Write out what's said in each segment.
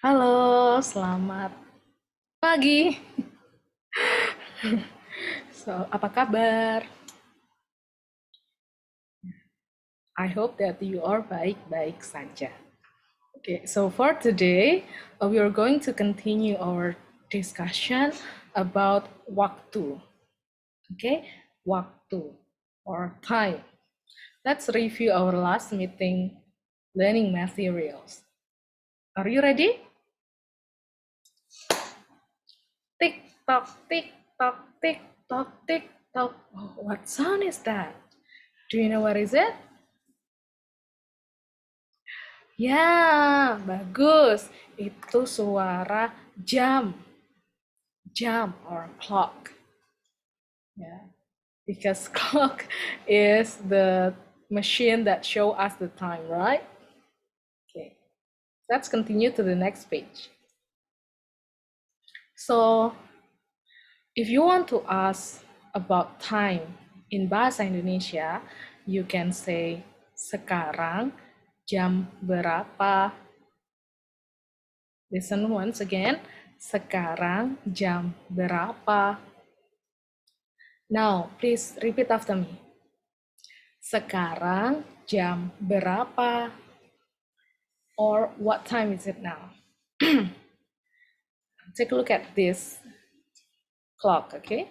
Halo, selamat pagi. So, apa kabar? I hope that you are baik-baik saja. Okay, so for today, we are going to continue our discussion about waktu. Okay, waktu or time. Let's review our last meeting learning materials. Are you ready? Tick tock, tick tock, tick tock, tick tock. Oh, what sound is that? Do you know what is it? Ya, bagus. Itu suara jam. Jam or clock. Yeah. Because clock is the machine that show us the time, right? Okay. Let's continue to the next page. So, if you want to ask about time in Bahasa Indonesia, you can say sekarang jam berapa? Listen once again. Sekarang jam berapa? Now, please repeat after me. Sekarang jam berapa? Or what time is it now? Take a look at this clock, okay?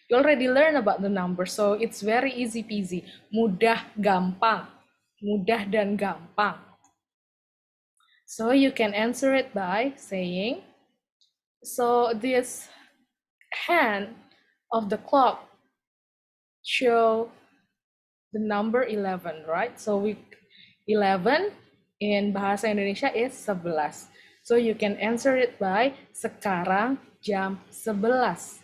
You already learned about the number, so it's very easy peasy. Mudah, gampang. Mudah dan gampang. So you can answer it by saying, so this hand of the clock show the number 11, right? So 11 in Bahasa Indonesia is 11. So you can answer it by sekarang jam 11.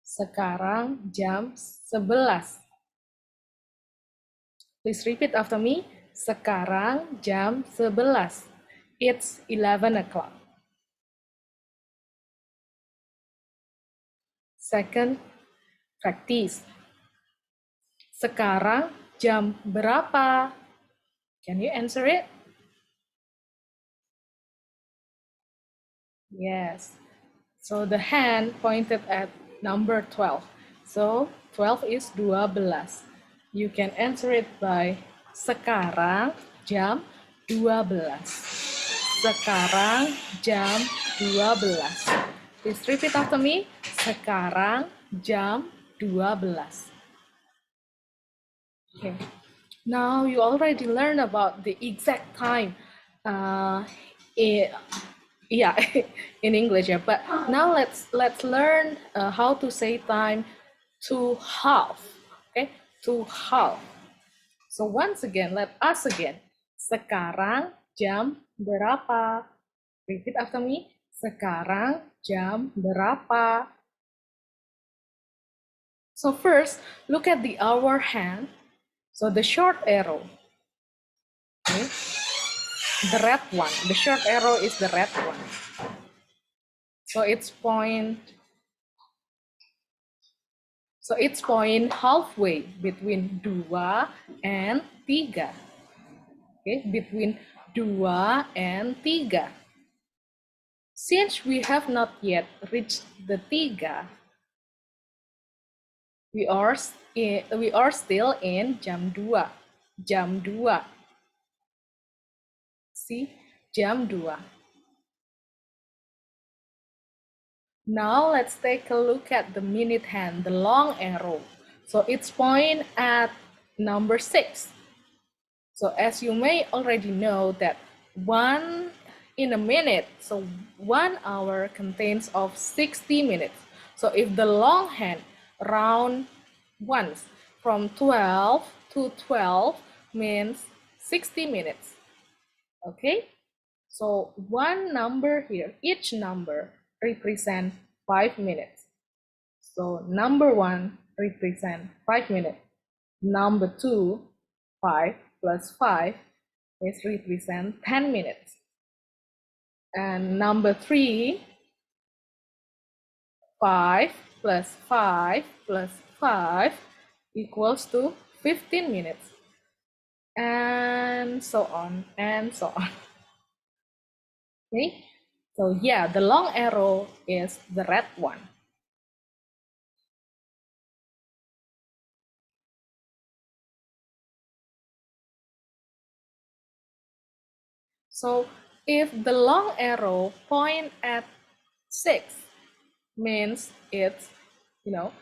Sekarang jam 11. Please repeat after me. Sekarang jam 11. It's 11 o'clock. Second, practice. Sekarang jam berapa? Can you answer it? Yes. So the hand pointed at number 12. So 12 is 12. You can answer it by sekarang jam 12. Sekarang jam 12. Please repeat after me. Sekarang jam 12. Okay. Now you already learned about the exact time. Yeah, in English, yeah. But now let's learn how to say time to half. Okay, to half. So once again, let us again. Sekarang jam berapa? Repeat after me. Sekarang jam berapa? So first, look at the hour hand. So the short arrow. Okay. The red one. The short arrow is the red one. So it's point halfway between 2 and 3. Okay, between 2 and 3. Since we have not yet reached the 3, we are still in jam 2. Jam 2. See, jam 2. Now let's take a look at the minute hand, the long arrow. So it's point at number 6. So as you may already know that 1 in a minute, so 1 hour contains of 60 minutes. So if the long hand round once from 12 to 12 means 60 minutes. Okay, so one number here, each number represent 5 minutes. So number 1 represent 5 minutes. Number 2, 5 plus 5 is represent 10 minutes. And number 3, 5 plus 5 plus 5 equals to 15 minutes. And so on and so on. Okay, So yeah, the long arrow is the red one. So if the long arrow point at 6, means it's, 5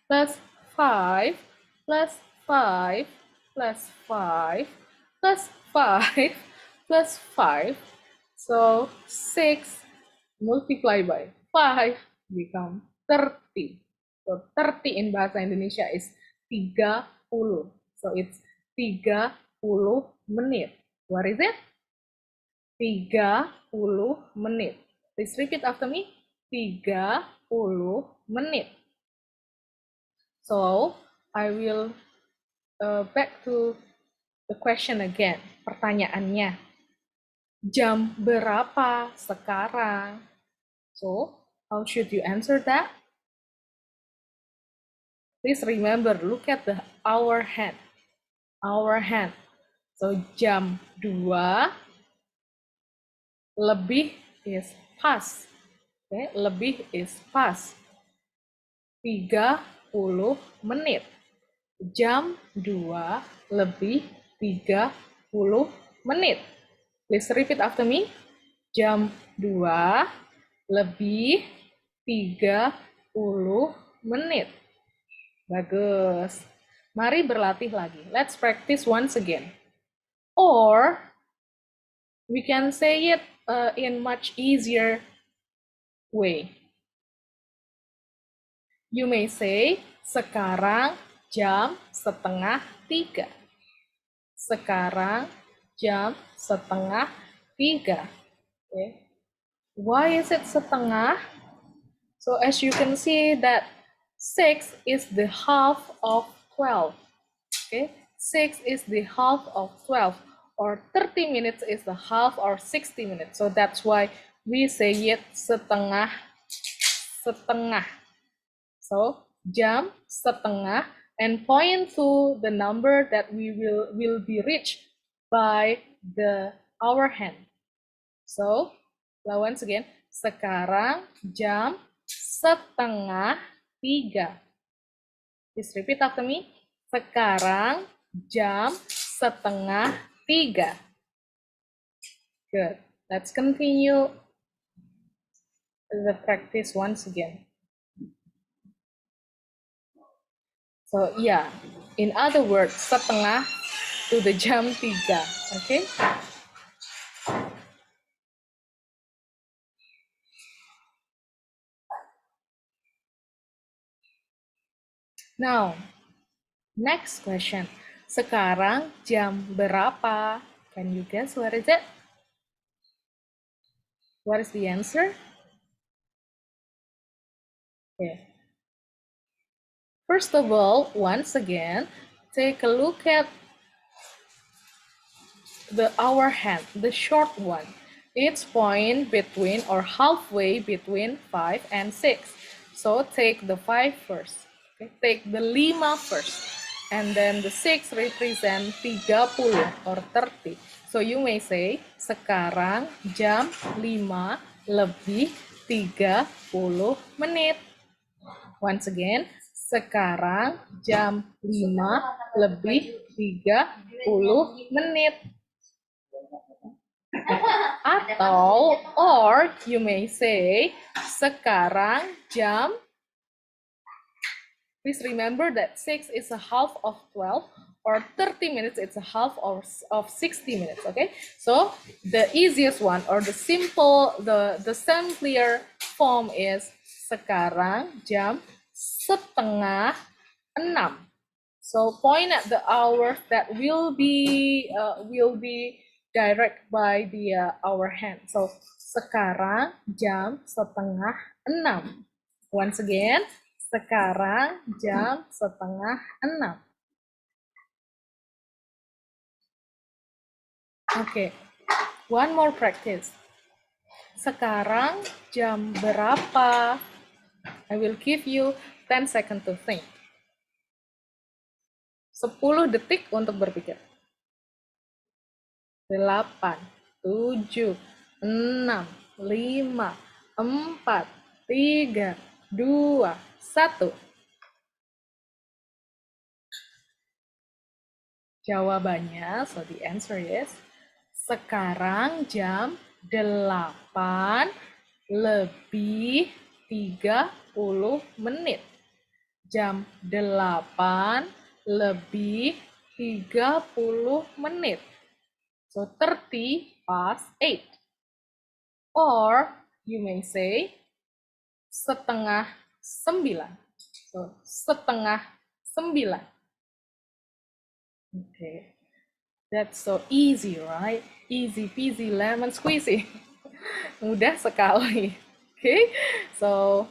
plus 5 plus 5 plus 5 plus 5 plus 5. So 6 multiplied by 5 become 30. So 30 in bahasa Indonesia is 30. So it's 30 menit. What is it? 30 menit. Please repeat after me. 30 menit. So, I will back to the question again. Pertanyaannya, jam berapa sekarang? So, how should you answer that? Please remember, look at the hour hand. Hour hand. So, jam 2 lebih is pas. Okay, lebih is pas. 30 menit. Jam 2 lebih 30 menit. Please repeat after me. Jam 2 lebih 30 menit. Bagus. Mari berlatih lagi. Let's practice once again. Or we can say it in much easier way. You may say, sekarang jam 2:30. Sekarang jam 2:30. Okay. Why is it setengah? So as you can see that 6 is the half of 12. Okay, 6 is the half of 12, or 30 minutes is the half or 60 minutes. So that's why we say it setengah. So jam setengah, and point to the number that we will be reached by the hour hand. So once again, sekarang jam 2:30. Please repeat after me. Sekarang jam 2:30. Good. Let's continue the practice once again. So yeah, in other words, setengah to the jam 3. Okay. Now, next question. Sekarang jam berapa? Can you guess what is it? What is the answer? Okay. First of all, once again, take a look at the hour hand, the short one. It's point between or halfway between 5 and 6. So take the 5 first. Okay? Take the 5 first. And then the 6 represent 30 or 30. So you may say, sekarang jam 5 lebih 30 menit. Once again, sekarang jam 5 lebih 30 menit. Atau, or you may say, sekarang jam, please remember that 6 is a half of 12, or 30 minutes, it's a half of 60 minutes, okay? So, the easiest one, or the simple, the simpler form is, sekarang jam 5:30. So, point at the hours that will be direct by the hour hand. So, sekarang jam 5:30. Once again, sekarang jam 5:30. Okay, one more practice. Sekarang jam berapa? I will give you 10 seconds to think. 10 detik untuk berpikir. 8, 7, 6, 5, 4, 3, 2, 1. Jawabannya, so the answer is, sekarang jam 8 lebih 30 menit. Jam 8 lebih 30 menit. So 30 past 8. Or you may say setengah 9. So setengah 9. Okay. That's so easy, right? Easy peasy lemon squeezy. Mudah sekali. Okay, so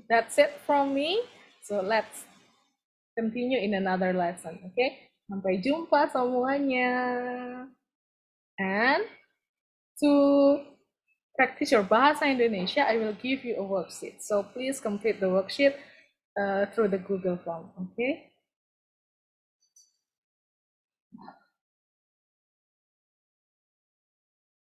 that's it from me. So let's continue in another lesson. Okay, sampai jumpa semuanya. And to practice your Bahasa Indonesia, I will give you a worksheet. So please complete the worksheet through the Google form. Okay.